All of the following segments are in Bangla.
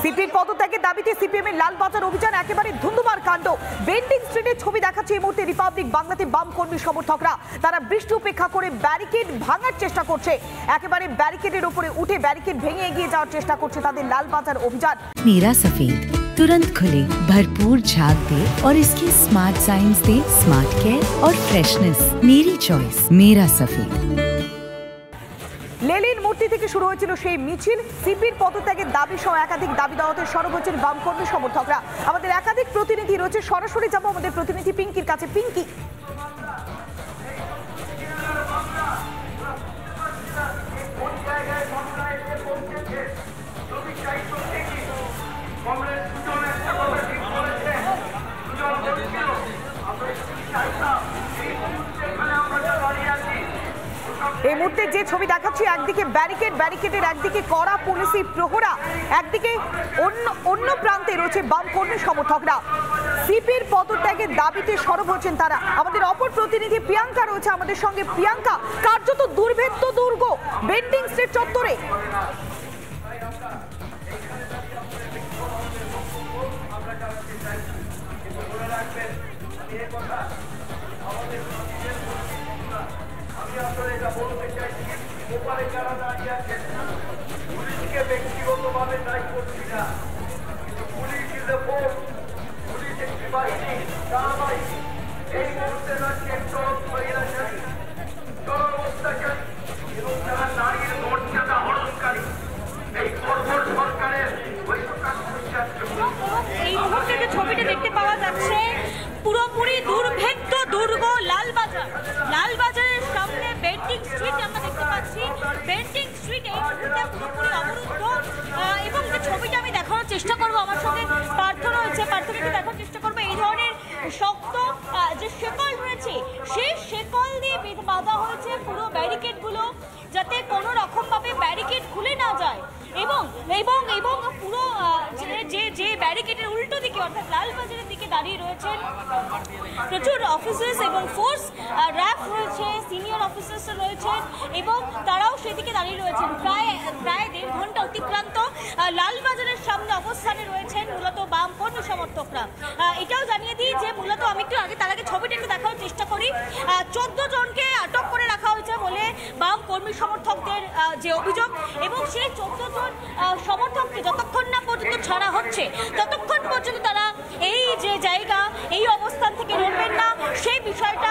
সিপির পদত্যাগের দাবিতে সিপিএম এর লালবাজার অভিযান একেবারে ধুন্ধুমার কাণ্ড। বেন্ডিং স্ট্রিটের ছবি দেখাচ্ছে এই মুহূর্তে রিপাবলিক বাংলাতে বাম কর্মী সমর্থকরা। তারা বৃষ্টি উপেক্ষা করে ব্যারিকেড ভাঙার চেষ্টা করছে, একেবারে ব্যারিকেডের উপরে উঠে ব্যারিকেড ভেঙে এগিয়ে যাওয়ার চেষ্টা করছে তাদের লালবাজার অভিযান। मेरा सफेद तुरंत खुले, भरपूर झाग दे और इसके स्मार्ट साइंस दे स्मार्ट केयर और फ्रेशनेस। मेरी चॉइस मेरा सफेद। লেলিন মূর্তি থেকে শুরু হয়েছিল সেই মিছিল। সিপির পদত্যাগের দাবি সহ একাধিক দাবি দাওয়াতে সরব হচ্ছেন বামকর্মী সমর্থকরা। আমাদের একাধিক প্রতিনিধি রয়েছে, সরাসরি যাবো আমাদের প্রতিনিধি পিঙ্কির কাছে। পিঙ্কি, এই মুহূর্তে যে ছবি দেখাচ্ছি, একদিকে ব্যারিকেডের একদিকে কড়া পুলিশি প্রহরা, একদিকে অন্য প্রান্তে রয়েছে বাম কর্মী সমর্থকরা। সিপির পদত্যাগের দাবিতে সরব হচ্ছেন তারা। আমাদের অপর প্রতিনিধি প্রিয়াঙ্কা রয়েছে আমাদের সঙ্গে। প্রিয়াঙ্কা, কার্যত দুর্ভেদ্য দুর্গ বেন্ডিং স্ট্রিট চত্বরে। পুলিশকে ব্যক্তিগতভাবে দায়ী করছি না, কিন্তু police is a force, police একটি বাহিনী, সেনাবাহিনী। এই মুহূর্তে রাজ্যে চরম স্বৈরাচারী, চরম অত্যাচারী এবং যারা নারীর মর্যাদা হরণকারী এই কর্মঠ সরকারের এই মুহূর্তে যে ছবিটা দেখতে পাওয়া যাচ্ছে পুরোপুরি দুর্ভেদ্য দুর্গ লালবাজারের সামনে বেন্ডিং স্ট্রিট আমরা দেখতে পাচ্ছি। বেন্ডিং স্ট্রিট এই মুহূর্তে পুরোপুরি অবরুদ্ধ এবং যে ছবিটা আমি দেখানোর চেষ্টা করবো, আমার সঙ্গে পার্থ রয়েছে, পার্থকে দেখার চেষ্টা করবো। এই ধরনের শক্ত যে শেকল রয়েছে সেই শেকল দিয়ে বাঁধা হয়েছে পুরো ব্যারিকেডগুলো, যাতে কোনো রকমভাবে ব্যারিকেড খুলে না যায়। এবং এবং এবং পুরো যে ব্যারিকেডের উল্টো দিকে অর্থাৎ লালবাজারের দিকে দাঁড়িয়ে রয়েছেন প্রচুর অফিসার্স এবং ফোর্স, র্যাব রয়েছে, সিনিয়র অফিসার্স রয়েছেন এবং তারাও সেদিকে দাঁড়িয়ে রয়েছেন। প্রায় 1.5 ঘন্টা অতিক্রান্ত লালবাজারের সামনে অবস্থানে রয়েছেন মূলত বাম কর্মী সমর্থকরা। এটাও জানিয়ে দিই যে মূলত আমি একটু আগে তার আগে ছবিটা একটু দেখানোর চেষ্টা করি। 14 জনকে আটক করে রাখা হয়েছে বলে বাম কর্মী সমর্থকদের যে অভিযোগ, এবং সেই 14 জন সমর্থককে যতক্ষণ না পর্যন্ত ছাড়া হচ্ছে ততক্ষণ পর্যন্ত তারা এই যে জায়গা, এই অবস্থান থেকে নড়বেন না, সেই বিষয়টা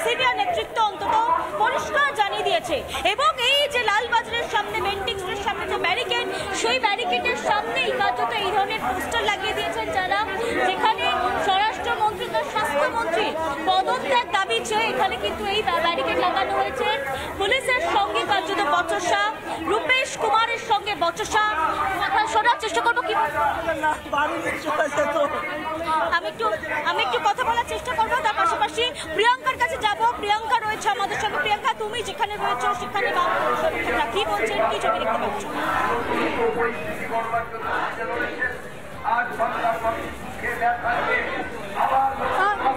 সিনিয়র নেতৃত্ব অন্তত পরিষ্কার জানিয়ে দিয়েছে। এবং এই যে লালবাজারের সামনে বেন্ডিং স্ট্রিটের সামনে যে ব্যারিকেড, সেই ব্যারিকেডের সামনেই কার্যত এই ধরনের পোস্টার লাগিয়ে দিয়েছেন যারা, যেখানে স্বরাষ্ট্রমন্ত্রী ও স্বাস্থ্যমন্ত্রী পদত্যাগ দাবি চেয়ে এখানে কিন্তু এই ব্যারিকেড লাগানো হয়েছে। পুলিশের সঙ্গে কার্যত বচসা, রূপেশ কুমারের সঙ্গে বচসা। শোনার চেষ্টা করবো কি আমি একটু কথা বলার চেষ্টা করবো। তার পাশাপাশি প্রিয়াঙ্কার কাছে যাব। প্রিয়াঙ্কা রয়েছে আমাদের সঙ্গে। প্রিয়াঙ্কা, তুমি যেখানে রয়েছো সেখানে কি বলছেন, কি ছবি দেখতে পাচ্ছ?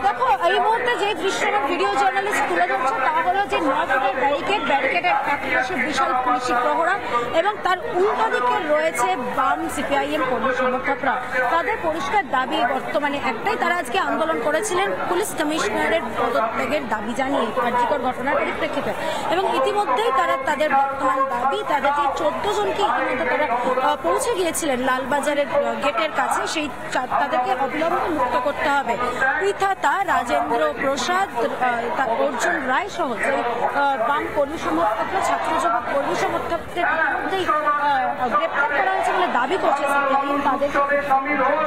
দেখো, এই মুহূর্তে যে দৃশ্য ভিডিও জার্নালিস্ট তুলে ধরছে তা হলো যে 9 ফুটের ব্যারিকেডের একপাশে বিশাল পুলিশি প্রহরা এবং তার উল্টো দিকে রয়েছে বাম সিপিআইএম কর্মী সমর্থকরা। তাদের পরিষ্কার দাবি বর্তমানে একটাই, তারা আজকে আন্দোলন করেছিলেন পুলিশ কমিশনারের পদত্যাগের দাবি জানিয়ে কার্যকর ঘটনার পরিপ্রেক্ষিতে, এবং ইতিমধ্যেই তারা তাদের বর্তমান দাবি, তাদের যে 14 জনকে ইতিমধ্যে তারা পৌঁছে গিয়েছিলেন লালবাজারের গেটের কাছে, সেই তাদেরকে অবিলম্বে মুক্ত করতে হবে। পৃথা, রাজেন্দ্র প্রসাদ, অর্জুন রায় সহ যে বাম কর্মী সমর্থকরা, ছাত্র যুবক কর্মী সমর্থকদের মধ্যেই গ্রেপ্তার করা হয়েছে বলে দাবি করছে সিপিআইএম। তাদের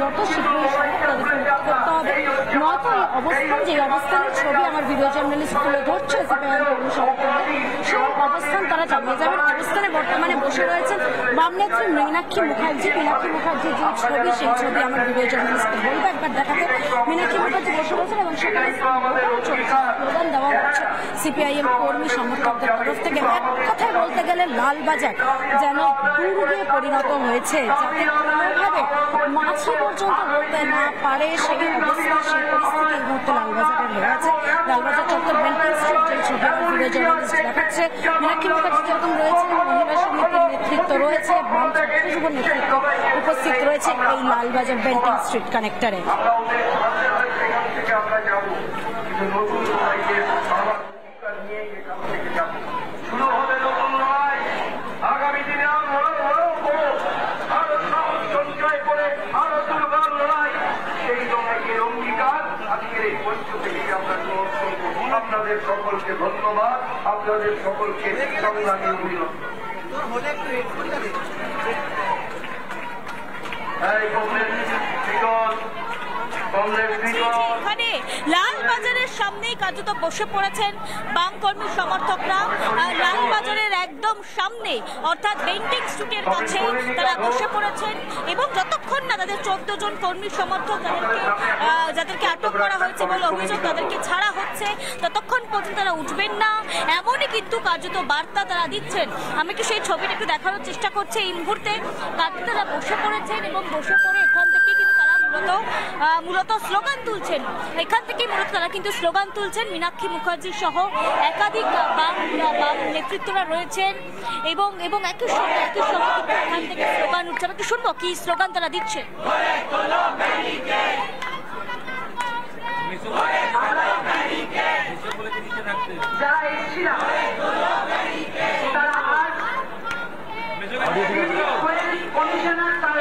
যত শীঘ্রই তাদেরকে মুক্ত করতে হবে, নয়তো এই অবস্থান, যে অবস্থানের ছবি আমার ভিডিও জার্নালিস্ট তুলে ধরছে সিপিআইএম কর্মী সমর্থকদের, সেই অবস্থান তারা চালিয়ে যাবেন। অবস্থানে বর্তমানে বসে রয়েছেন বাম নেত্রী মীনাক্ষী মুখার্জির যে ছবি, সেই ছবি আমার ভিডিও জার্নালিস্টকে বলবো একবার দেখাতে। মীনাক্ষী মুখার্জি বসে রয়েছেন এবং সেখানে স্লোগান দেওয়া হচ্ছে সিপিআইএম কর্মী সমর্থকদের তরফ থেকে। এক কথায় বলতে গেলে লালবাজার যেন দুর্গে পরিণত হয়েছে, যাতে কোনোভাবে মাছি পর্যন্ত বলতে না পারে সেই অবস্থা, সেই পরিস্থিতি এই মুহূর্তে লালবাজারে হয়ে আছে। লালবাজার চত্বর বেন্টিং স্ট্রিট যে ছবি ভিডিও জার্নালিস্ট দেখাচ্ছে মীনাক্ষী মুখার্জি যেরকম রয়েছে মহিলা সমিতির নেতৃত্ব রয়েছে বাম ছাত্র যুব নেতৃত্ব উপস্থিত রয়েছে এই লালবাজার বেন্টিং স্ট্রিট কানেক্টরে। আমরা ওদের সামনে হয়তো এখান থেকে আমরা যাবো, কিন্তু নতুন লড়াইয়ের আমার অধিকার নিয়ে এখান থেকে যাবো। শুরু হবে নতুন লড়াই। আগামী দিনে আরো সাহস সঞ্চয় করে আরো দুর্বার লড়াই, সেই লড়াইয়ের অঙ্গীকার আজকের এই মঞ্চ থেকে আমরা গ্রহণ করবো। আপনাদের সকলকে ধন্যবাদ, আপনাদের সকলকে সংগ্রামী অভিনন্দন। এখানে লালবাজারের সামনেই কার্যত বসে পড়েছেন বাম কর্মী সমর্থকরা। লালবাজারের একদম সামনে অর্থাৎ বেন্টিং স্ট্রিটের কাছে তারা বসে পড়েছেন এবং যতক্ষণ না তাদের 14 জন কর্মী সমর্থক যাদেরকে আটক করা হয়েছে বলে অভিযোগ তাদেরকে ছাড়া হচ্ছে ততক্ষণ পর্যন্ত তারা উঠবেন না, এমনই কিন্তু কার্যত বার্তা তারা দিচ্ছেন। আমি কি সেই ছবিটা একটু দেখানোর চেষ্টা করছি। এই মুহূর্তে কার্যত তারা বসে পড়েছেন এবং বসে পড়ে এখান থেকে কিন্তু তারা মূলত স্লোগান তুলছেন। এখান থেকে মূলত তারা কিন্তু স্লোগান তুলছেন। মীনাক্ষী মুখার্জি সহ একাধিক বাম নেতৃত্বরা রয়েছেন এবং একই সঙ্গে এখান থেকে স্লোগান উঠছে। আমরা কি শুনবো কি স্লোগান তারা দিচ্ছে।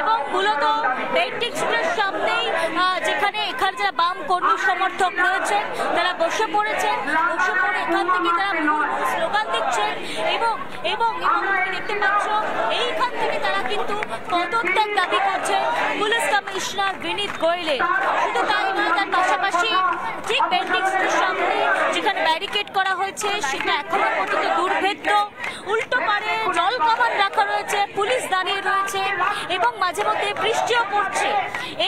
এবং মূলত বেন্টিং স্ট্রিটের সামনেই যেখানে এখানে যারা বাম কর্মী সমর্থক রয়েছেন তারা বসে পড়েছেন, বসে পড়ে এখান থেকে তারা স্লোগান দিচ্ছেন এবং এবং দেখতে পাচ্ছ এইখান থেকে তারা কিন্তু পদত্যাগ দাবি করছেন পুলিশ কমিশনার বিনীত গোয়েলের। শুধু তাই নয়, তার পাশাপাশি ঠিক বেন্টিং স্ট্রিটের সামনে যেখানে ব্যারিকেড করা হয়েছে সেটা এখনো পর্যন্ত দুর্ভেদ্য, উল্টো পারে জল কামান রাখা রয়েছে, পুলিশ দাঁড়িয়ে রয়েছে এবং মাঝে মধ্যে বৃষ্টিও পড়ছে।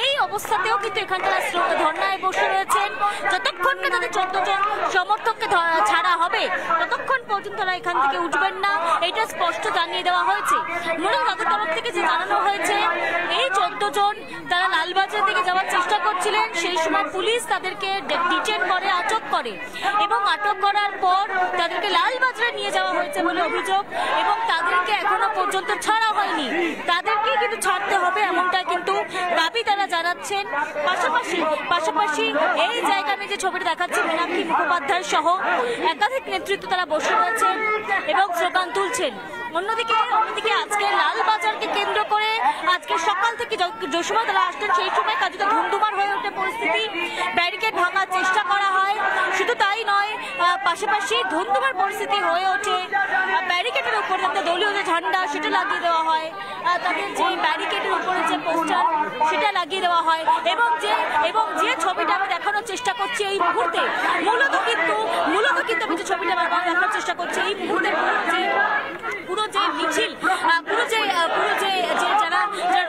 এই অবস্থাতেও কিন্তু এখানে তারা ধর্নায় বসে রয়েছেন। যতক্ষণ না তাদের 14 জন সমর্থককে ছাড়া হবে ততক্ষণ পর্যন্ত তারা এখান থেকে উঠবেন না, এটা স্পষ্ট জানিয়ে দেওয়া হয়েছে। মূলত তাদের তরফ থেকে যে জানানো হয়েছে এই 14 জন তারা লালবাজার দিকে যাওয়ার চেষ্টা করছিলেন, সেই সময় পুলিশ তাদেরকে ডিটেন করে, আটক করে এবং আটক করার পর তাদেরকে লালবাজারে নিয়ে যাওয়া হয়েছে বলে অভিযোগ এবং তাদেরকে এখনো পর্যন্ত ছাড়া হয়নি। তাদেরকে কিন্তু ছাড়তে হবে এমনটা কিন্তু দাবি তারা জানাচ্ছেন। পাশাপাশি এই জায়গায় আমি যে ছবিটা দেখাচ্ছি মীনাক্ষী মুখোপাধ্যায় সহ একাধিক নেতৃত্ব তারা বসে রয়েছেন এবং স্লোগান তুলছেন। অন্যদিকে আজকে লালবাজারকে কেন্দ্র করে আজকে সকাল থেকে যে সময় তারা আসছেন সেই সময় কার্যত ধুমধুমার হয়ে ওঠে পরিস্থিতি, ব্যারিকেড ভাঙার চেষ্টা করা হয়। শুধু তাই নয়, পাশাপাশি ধুমধুমার পরিস্থিতি হয়ে ওঠে। ব্যারিকেডের উপরে তাদের দলীয় যে ঝান্ডা সেটা লাগিয়ে দেওয়া হয়, তাদের যে ব্যারিকেডের উপরে যে পোস্টার সেটা লাগিয়ে দেওয়া হয় এবং যে ছবিটা আমি দেখানোর চেষ্টা করছি এই মুহূর্তে মূলত কিন্তু আমি যে ছবিটা দেখানোর চেষ্টা করছি এই মুহূর্তে পুরো যে মিছিল পুরো যে যারা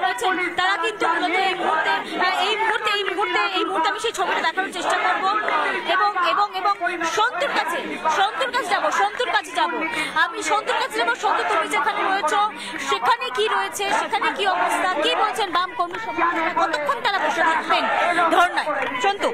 রয়েছেন তারা কিন্তু এই মুহূর্তে আমি সেই ছবিটা দেখানোর চেষ্টা করবো এবং সন্তুর কাছে যাবো। আমি সন্তুর কাছে যাবো। সন্তু, তুমি যেখানে রয়েছো সেখানে কি রয়েছে, সেখানে কি অবস্থা, কি বলছেন বাম কর্মী সমর্থকরা, কতক্ষণ তারা বসে থাকবেন ধর্নায়? সন্তু।